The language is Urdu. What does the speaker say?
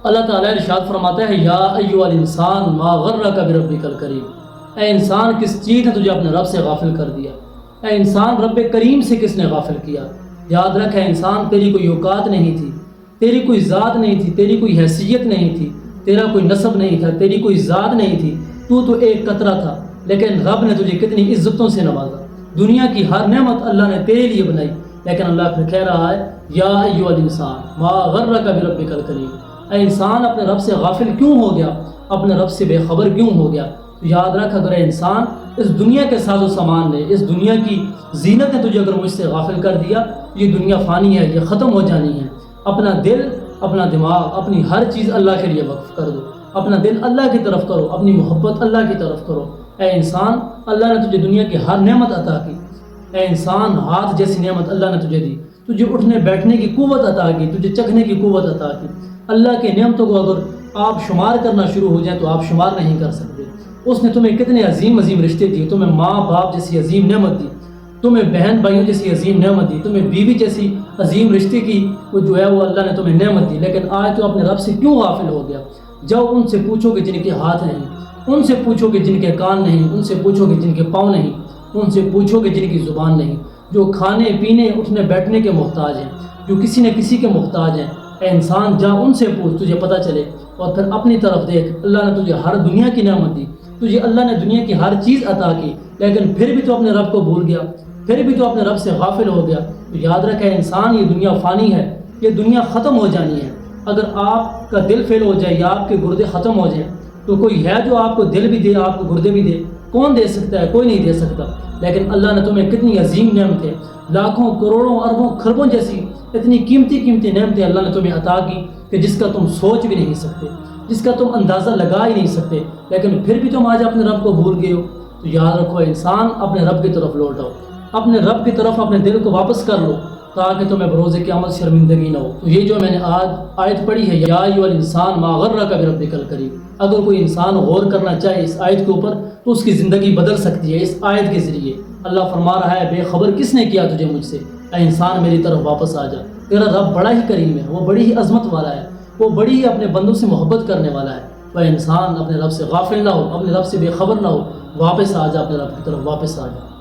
اللہ تعالیٰ ارشاد فرماتا ہے یا ایھا الانسان ما غرک بربک الکریم، اے انسان کس چیز نے تجھے اپنے رب سے غافل کر دیا؟ اے انسان رب کریم سے کس نے غافل کیا؟ یاد رکھ اے انسان، تیری کوئی اوقات نہیں تھی، تیری کوئی ذات نہیں تھی، تیری کوئی حیثیت نہیں تھی، تیرا کوئی نسب نہیں تھا، تیری کوئی ذات نہیں تھی، تو ایک قطرہ تھا، لیکن رب نے تجھے کتنی عزتوں سے نوازا۔ دنیا کی ہر نعمت اللہ نے تیرے لیے بنائی، لیکن اللہ پھر کہہ رہا ہے یا ایھا الانسان ما غرک بربک الکریم، اے انسان اپنے رب سے غافل کیوں ہو گیا، اپنے رب سے بے خبر کیوں ہو گیا؟ تو یاد رکھ اگر اے انسان اس دنیا کے ساز و سامان نے، اس دنیا کی زینت نے تجھے اگر مجھ سے غافل کر دیا، یہ دنیا فانی ہے، یہ ختم ہو جانی ہے۔ اپنا دل، اپنا دماغ، اپنی ہر چیز اللہ کے لیے وقف کر دو، اپنا دل اللہ کی طرف کرو، اپنی محبت اللہ کی طرف کرو۔ اے انسان، اللہ نے تجھے دنیا کی ہر نعمت عطا کی۔ اے انسان، ہاتھ جیسی نعمت اللہ نے تجھے دی، تجھے اٹھنے بیٹھنے کی قوت عطا کی، تجھے چکھنے کی قوت عطا کی۔ اللہ کی نعمتوں کو اگر آپ شمار کرنا شروع ہو جائیں تو آپ شمار نہیں کر سکتے۔ اس نے تمہیں کتنے عظیم عظیم رشتے دیے، تمہیں ماں باپ جیسی عظیم نعمت دی، تمہیں بہن بھائیوں جیسی عظیم نعمت دی، تمہیں بیوی جیسی عظیم رشتے کی وہ جو ہے وہ اللہ نے تمہیں نعمت دی، لیکن آج تو اپنے رب سے کیوں غافل ہو گیا؟ جاؤ ان سے پوچھو کہ جن کے ہاتھ نہیں، ان سے پوچھو کہ جن کے کان نہیں، ان سے پوچھو کہ جن کے پاؤں نہیں، ان سے پوچھو کہ جن کی زبان نہیں، جو کھانے پینے اٹھنے بیٹھنے کے محتاج ہیں، جو کسی نہ کسی کے محتاج ہیں۔ اے انسان، جا ان سے پوچھ، تجھے پتہ چلے۔ اور پھر اپنی طرف دیکھ، اللہ نے تجھے ہر دنیا کی نعمت دی، تجھے اللہ نے دنیا کی ہر چیز عطا کی، لیکن پھر بھی تو اپنے رب کو بھول گیا، پھر بھی تو اپنے رب سے غافل ہو گیا۔ تو یاد رکھے انسان، یہ دنیا فانی ہے، یہ دنیا ختم ہو جانی ہے۔ اگر آپ کا دل فیل ہو جائے یا آپ کے گردے ختم ہو جائیں تو کوئی ہے جو آپ کو دل بھی دے، آپ کو گردے بھی دے؟ کون دے سکتا ہے؟ کوئی نہیں دے سکتا۔ لیکن اللہ نے تمہیں کتنی عظیم نعمتیں، لاکھوں کروڑوں اربوں خربوں جیسی اتنی قیمتی قیمتی نعمتیں اللہ نے تمہیں عطا کی کہ جس کا تم سوچ بھی نہیں سکتے، جس کا تم اندازہ لگا ہی نہیں سکتے، لیکن پھر بھی تم آج اپنے رب کو بھول گئے ہو۔ تو یاد رکھو انسان، اپنے رب کی طرف لوٹ آؤ، اپنے رب کی طرف اپنے دل کو واپس کر لو، تاکہ تمہیں بروز قیامت شرمندگی نہ ہو۔ تو یہ جو میں نے آج آیت پڑھی ہے یا ایھا الانسان ما غرک بربک الکریم، اگر کوئی انسان غور کرنا چاہے اس آیت کے اوپر تو اس کی زندگی بدل سکتی ہے اس آیت کے ذریعے۔ اللہ فرما رہا ہے بے خبر کس نے کیا تجھے مجھ سے؟ اے انسان میری طرف واپس آ جا، تیرا رب بڑا ہی کریم ہے، وہ بڑی ہی عظمت والا ہے، وہ بڑی ہی اپنے بندوں سے محبت کرنے والا ہے۔ وہ انسان اپنے رب سے غافل نہ ہو، اپنے رب سے بے خبر نہ ہو، واپس آ جا، اپنے رب کی طرف واپس آ جا۔